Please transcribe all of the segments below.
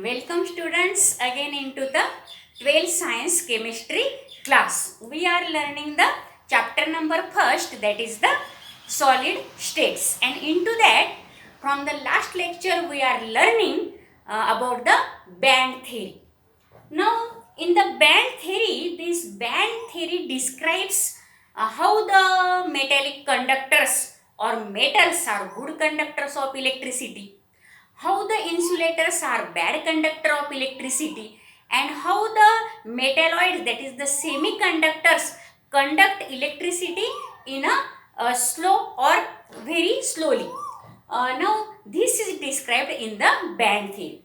Welcome students again into the 12th science chemistry class. We are learning the chapter number first, that is the solid states, and into that from the last lecture we are learning about the band theory. Now in the band theory, this band theory describes how the metallic conductors or metals are good conductors of electricity, how the insulators are bad conductor of electricity, and how the metalloids, that is the semiconductors, conduct electricity in a slow or very slowly. Now this is described in the band theory.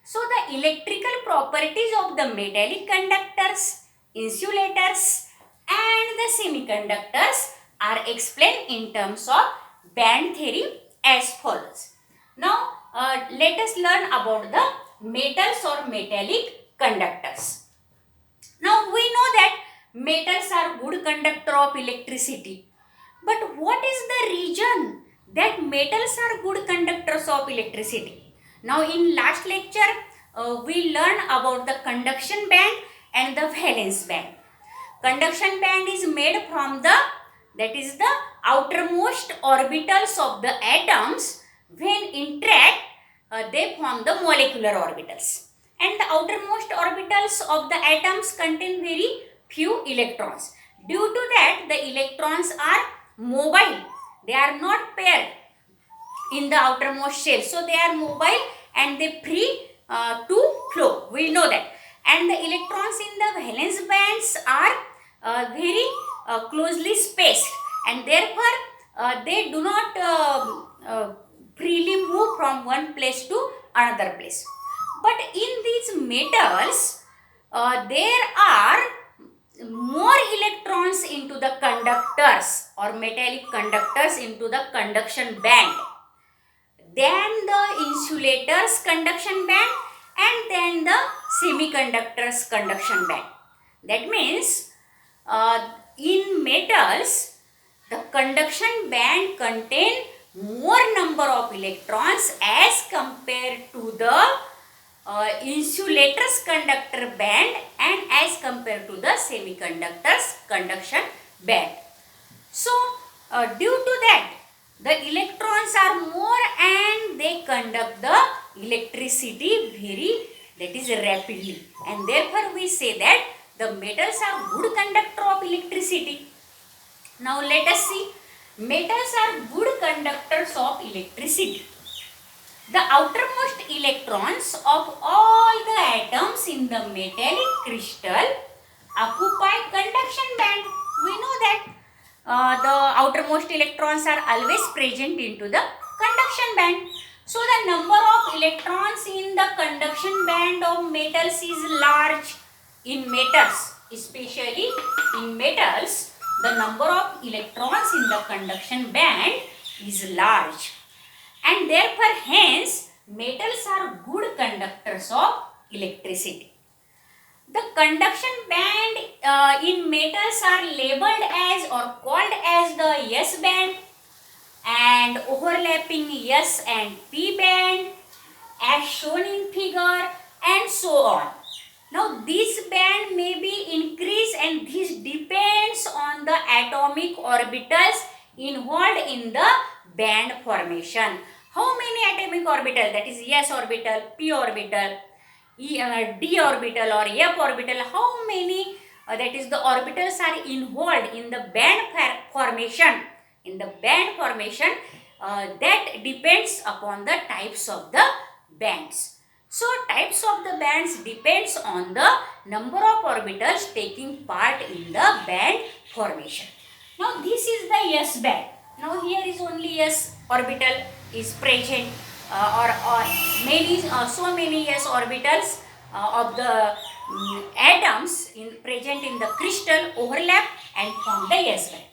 So the electrical properties of the metallic conductors, insulators and the semiconductors are explained in terms of band theory as follows. Now let us learn about the metals or metallic conductors. Now we know that metals are good conductor of electricity. But what is the reason that metals are good conductors of electricity? Now in last lecture we learned about the conduction band and the valence band. Conduction band is made from the, that is the outermost orbitals of the atoms. When interact they form the molecular orbitals, and the outermost orbitals of the atoms contain very few electrons. Due to that the electrons are mobile, they are not paired in the outermost shell, so they are mobile and they free to flow, we know that. And the electrons in the valence bands are very closely spaced, and therefore they do not freely move from one place to another place. But in these metals there are more electrons into the conductors or metallic conductors into the conduction band than the insulators conduction band and then the semiconductors conduction band. That means in metals the conduction band contain more number of electrons as compared to the insulators conductor band and as compared to the semiconductors conduction band. So due to that the electrons are more and they conduct the electricity very, that is rapidly, and therefore we say that the metals are good conductor of electricity. Now let us see, metals are good conductors of electricity. The outermost electrons of all the atoms in the metallic crystal occupy conduction band. We know that the outermost electrons are always present into the conduction band. So the number of electrons in the conduction band of metals is large. In metals, especially in metals, the number of electrons in the conduction band is large, and therefore hence metals are good conductors of electricity. The conduction band in metals are labeled as or called as the S band and overlapping S and P band as shown in figure, and so on. Now this band may be increased, and this depends on the atomic orbitals involved in the band formation. How many atomic orbitals, that is S orbital, P orbital, D orbital or F orbital, how many that is the orbitals are involved in the band formation, that depends upon the types of the bands. So types of the bands depends on the number of orbitals taking part in the band formation. Now this is the S band. Now here is only S orbital is present or many so many S orbitals of the atoms present in the crystal overlap and form the S band.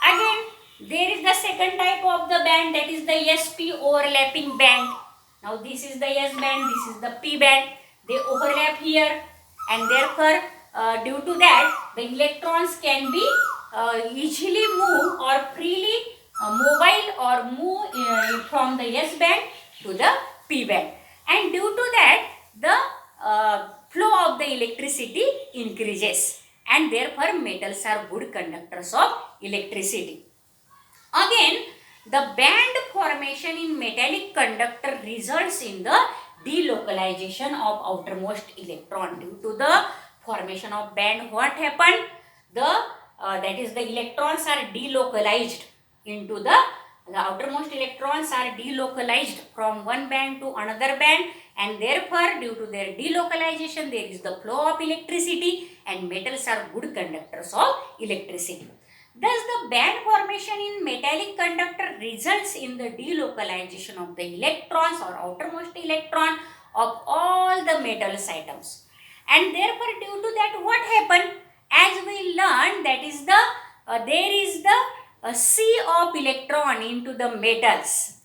Again there is the second type of the band, that is the SP overlapping band. Now this is the S band, this is the P band, they overlap here, and therefore due to that the electrons can be easily move or freely mobile or move from the S band to the P band, and due to that the increases, and therefore metals are good conductors of electricity. Again, the band formation in metallic conductor results in the delocalization of outermost electron. Due to the formation of band, what happened? That is, the electrons are delocalized into the outermost electrons are delocalized from one band to another band, and therefore due to their delocalization there is the flow of electricity, and metals are good conductors of electricity. Thus, the band formation in metallic conductor results in the delocalization of the electrons or outermost electron of all the metals atoms. And therefore, due to that, what happened? As we learned, that is there is the sea of electron into the metals.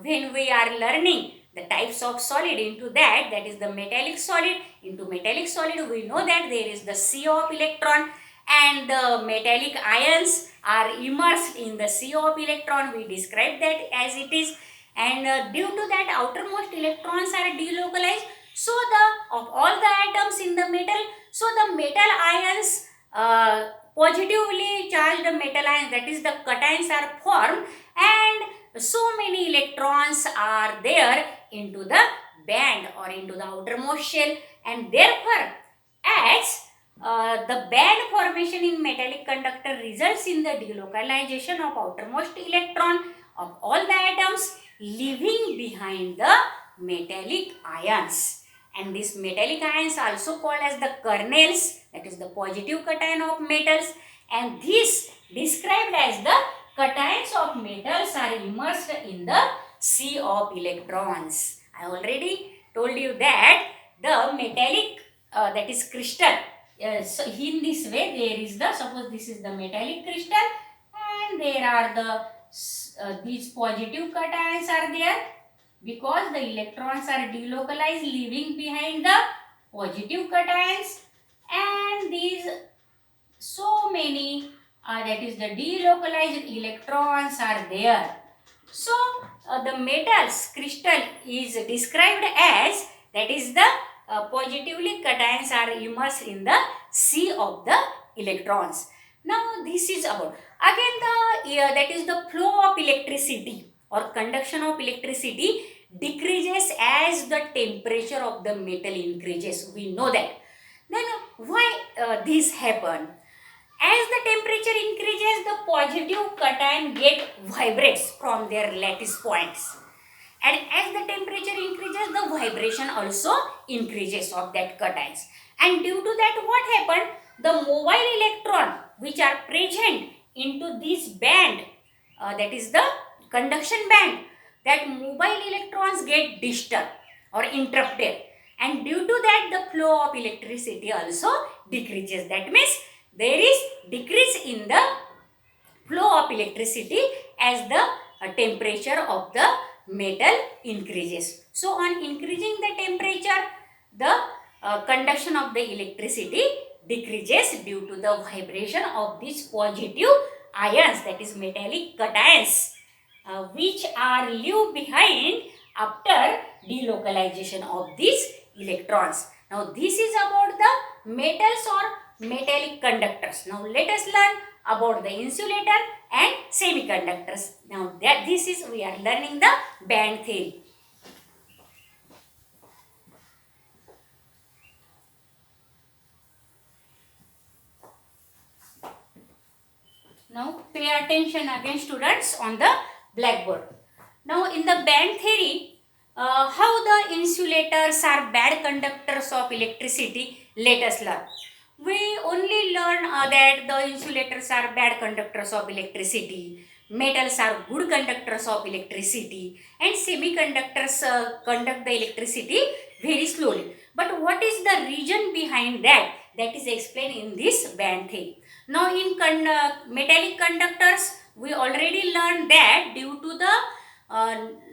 When we are learning the types of solid, into that is the metallic solid. Into metallic solid, we know that there is the sea of electron, and the metallic ions are immersed in the sea of electron. We describe that as it is, and due to that outermost electrons are delocalized. So of all the atoms in the metal, so the metal ions, positively charged metal ions, that is the cations, are formed, and so many electrons are there into the band or into the outermost shell, and therefore as the band formation in metallic conductor results in the delocalization of outermost electron of all the atoms, leaving behind the metallic ions. And these metallic ions also called as the kernels, that is the positive cation of metals, and these described as the cations of metals are immersed in the sea of electrons. I already told you that the metallic, that is crystal, so in this way there is the, suppose this is the metallic crystal, and there are the these positive cations are there, because the electrons are delocalized, leaving behind the positive cations, and these so many, that is the delocalized electrons are there. So the metals crystal is described as, that is the positively cations are immersed in the sea of the electrons. Now this is about, again the that is the flow of electricity or conduction of electricity decreases as the temperature of the metal increases. We know that. Then why this happen? As the temperature increases, the positive cation vibrates from their lattice points. And as the temperature increases, the vibration also increases of that cations. And due to that, what happened? The mobile electron which are present into this band, that is the conduction band, that mobile electrons get disturbed or interrupted. And due to that, the flow of electricity also decreases. That means there is decrease in the flow of electricity as the temperature of the metal increases. So on increasing the temperature, the conduction of the electricity decreases due to the vibration of these positive ions, that is metallic cations, which are leave behind after delocalization of these electrons. Now this is about the metals or metallic conductors. Now let us learn about the insulator and semiconductors. Now this is, we are learning the band theory. Now pay attention again students on the blackboard. Now in the band theory, how the insulators are bad conductors of electricity, let us learn. We only learn that the insulators are bad conductors of electricity, metals are good conductors of electricity, and semiconductors conduct the electricity very slowly. But what is the reason behind that? That is explained in this band theory. Now in metallic conductors, we already learned that due to the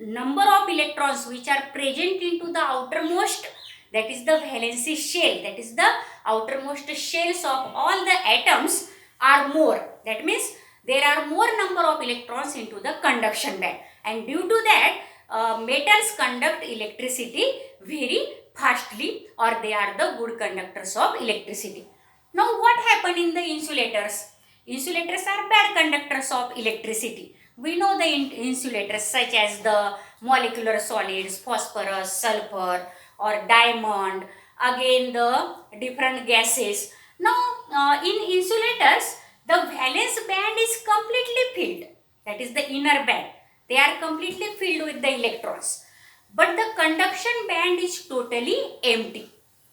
number of electrons which are present into the outermost, that is the valency shell, that is the outermost shells of all the atoms are more. That means there are more number of electrons into the conduction band, and due to that metals conduct electricity very fastly, or they are the good conductors of electricity. Now what happen in the insulators? Insulators are bad conductors of electricity. We know the insulators such as the molecular solids, phosphorus, sulfur or diamond, again the different gases. Now in insulators the valence band is completely filled, that is the inner band. They are completely filled with the electrons, but the conduction band is totally empty.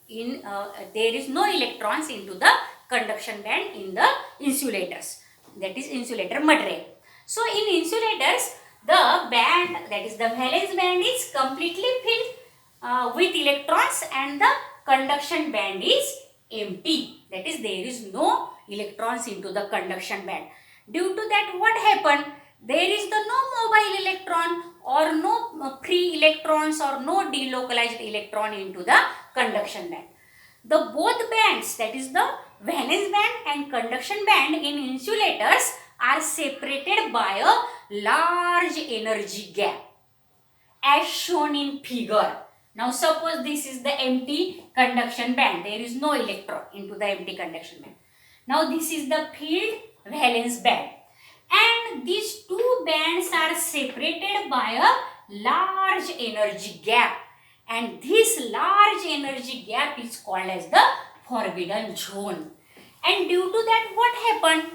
There is no electrons into the conduction band in the insulators, that is insulator material. So in insulators the band, that is the valence band, is completely filled with electrons and the conduction band is empty, that is there is no electrons into the conduction band. Due to that what happened, there is the no mobile electron or no free electrons or no delocalized electron into the conduction band. The both bands, that is the valence band and conduction band in insulators, are separated by a large energy gap as shown in figure. Now suppose this is the empty conduction band, there is no electron into the empty conduction band. Now this is the filled valence band, and these two bands are separated by a large energy gap, and this large energy gap is called as the forbidden zone. And due to that what happened,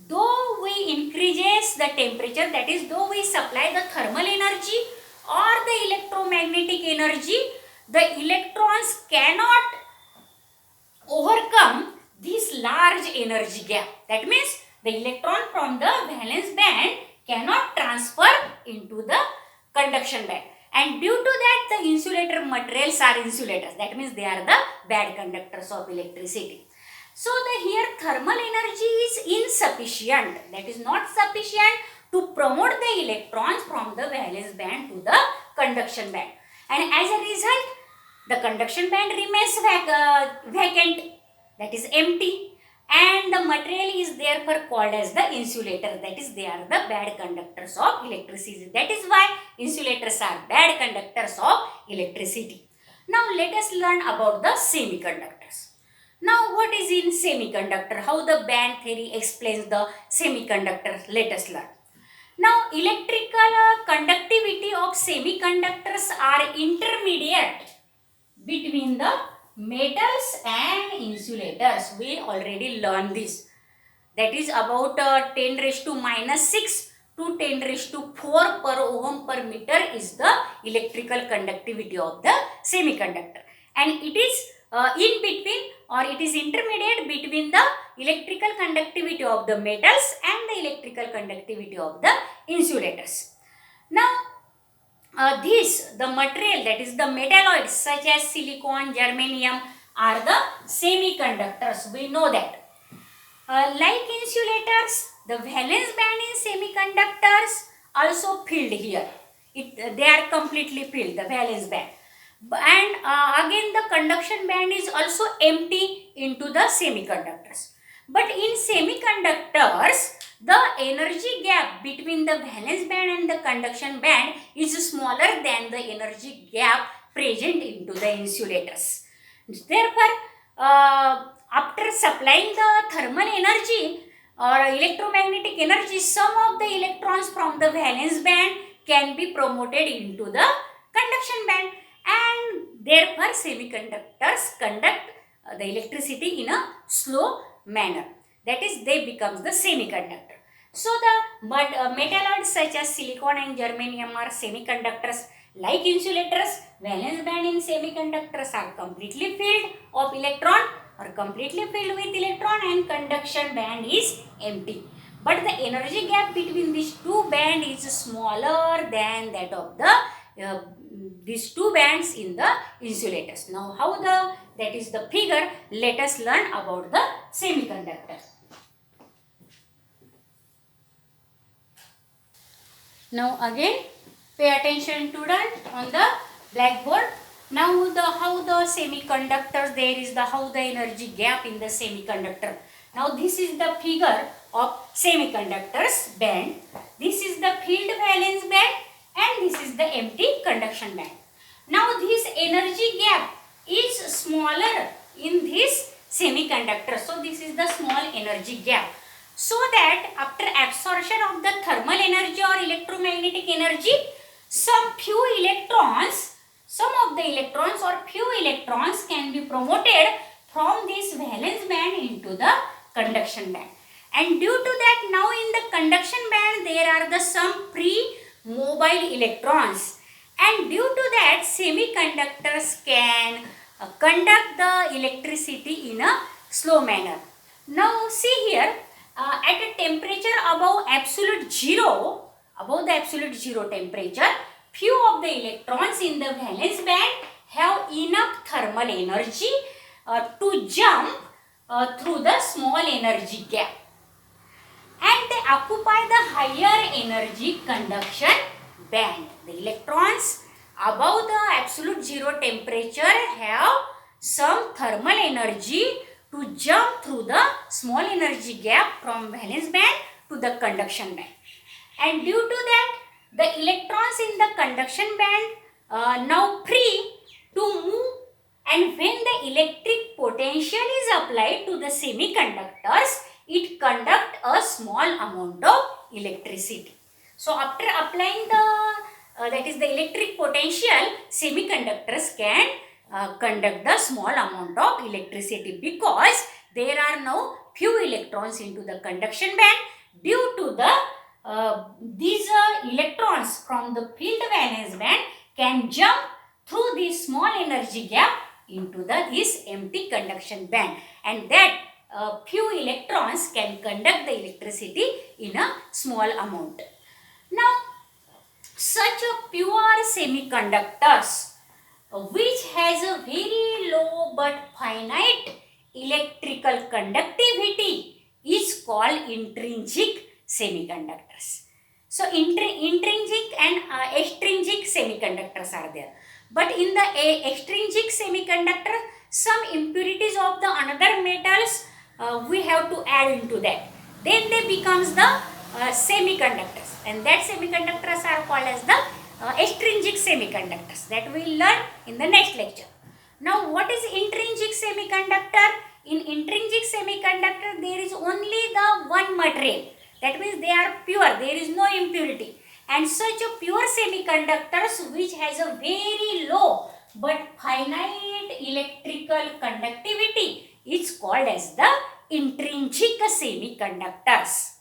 though we increases the temperature, that is though we supply the thermal energy or the electromagnetic energy, the electrons cannot overcome this large energy gap. That means the electron from the valence band cannot transfer into the conduction band, and due to that the insulator materials are insulators, that means they are the bad conductors of electricity. So the here thermal energy is insufficient, that is not sufficient to promote the electrons from the valence band to the conduction band, and as a result the conduction band remains vacant, that is empty, and the material is therefore called as the insulator, that is they are the bad conductors of electricity. That is why insulators are bad conductors of electricity. Now let us learn about the semiconductors. Now what is in semiconductor? How the band theory explains the semiconductor? Let us learn. Now electrical conductivity of semiconductors are intermediate between the metals and insulators. We already learned this. That is about 10 raised to minus 6 to 10 raised to 4 per ohm per meter is the electrical conductivity of the semiconductor. And it is in between, or it is intermediate between the electrical conductivity of the metals and the electrical conductivity of the insulators. Now the material, that is the metalloids such as silicon, germanium, are the semiconductors. We know that. Like insulators, the valence band in semiconductors also filled here. They are completely filled, the valence band. And again the conduction band is also empty into the semiconductors. But in semiconductors, the energy gap between the valence band and the conduction band is smaller than the energy gap present into the insulators. Therefore, after supplying the thermal energy or electromagnetic energy, some of the electrons from the valence band can be promoted into the conduction band, and therefore semiconductors conduct the electricity in a slow manner. That is, they becomes the semiconductor. So the metalloids such as silicon and germanium are semiconductors. Like insulators, valence band in semiconductors are completely filled of electron or completely filled with electron, and conduction band is empty. But the energy gap between these two bands is smaller than that of the these two bands in the insulators. Now how that is the figure, let us learn about the semiconductor. Now again pay attention student on the blackboard. Now how the semiconductors, there is how the energy gap in the semiconductor. Now this is the figure of semiconductors band. This is the filled valence band and this is the empty conduction band. Now this energy gap is smaller in this semiconductor. So this is the small energy gap. So that after absorption of the thermal energy or electromagnetic energy, some of the electrons or few electrons can be promoted from this valence band into the conduction band. And due to that, now in the conduction band there are the some pre-mobile electrons, and due to that semiconductors can conduct the electricity in a slow manner. Now see here, at a temperature above the absolute zero temperature, few of the electrons in the valence band have enough thermal energy to jump through the small energy gap, and they occupy the higher energy conduction band. The electrons above the absolute zero temperature have some thermal energy to jump through the small energy gap from valence band to the conduction band. And due to that, the electrons in the conduction band now free to move, and when the electric potential is applied to the semiconductors, it conduct a small amount of electricity. So after applying the electric potential, semiconductors can conduct the small amount of electricity, because there are now few electrons into the conduction band. Due to the these electrons from the field valence band can jump through this small energy gap into this empty conduction band, and that few electrons can conduct the electricity in a small amount. Now, such a pure semiconductors which has a very low but finite electrical conductivity is called intrinsic semiconductors. So intrinsic and extrinsic semiconductors are there. But in the extrinsic semiconductor, some impurities of the another metals we have to add into that. Then they becomes the semiconductors, and that semiconductors are called as the extrinsic semiconductors, that we will learn in the next lecture. Now, what is intrinsic semiconductor? In intrinsic semiconductor, there is only the one material. That means they are pure, there is no impurity. And such a pure semiconductors which has a very low but finite electrical conductivity is called as the intrinsic semiconductors.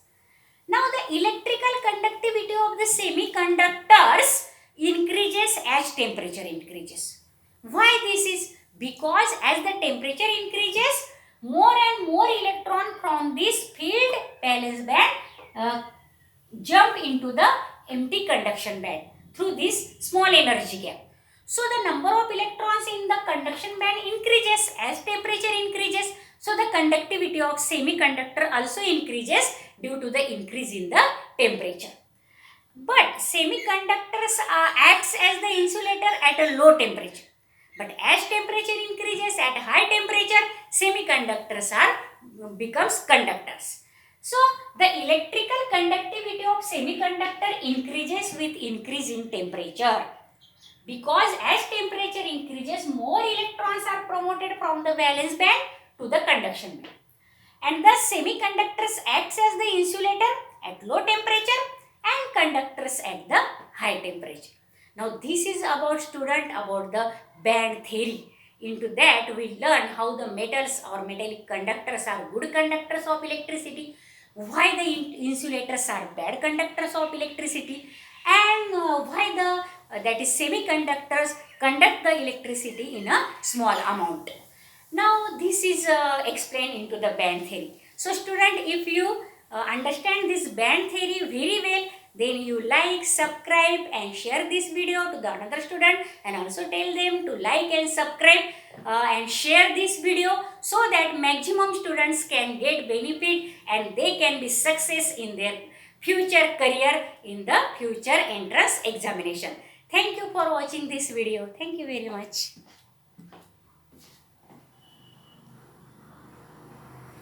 Now, the electrical conductivity of the semiconductors increases as temperature increases. Why this is? Because as the temperature increases, more and more electron from this field valence band jump into the empty conduction band through this small energy gap. So the number of electrons in the conduction band increases as temperature increases. So the conductivity of semiconductor also increases due to the increase in the temperature. But semiconductors acts as the insulator at a low temperature. But as temperature increases at high temperature, semiconductors becomes conductors. So the electrical conductivity of semiconductor increases with increase in temperature. Because as temperature increases, more electrons are promoted from the valence band to the conduction band. And thus semiconductors acts as the insulator at low temperature and conductors at the high temperature. Now this is about the band theory. Into that we learn how the metals or metallic conductors are good conductors of electricity, why the insulators are bad conductors of electricity, and why the semiconductors conduct the electricity in a small amount. Now this is explained into the band theory. So student, if you understand this band theory very well, then you like, subscribe and share this video to the another student, and also tell them to like and subscribe and share this video, so that maximum students can get benefit and they can be success in their future career in the future entrance examination. Thank you for watching this video. Thank you very much.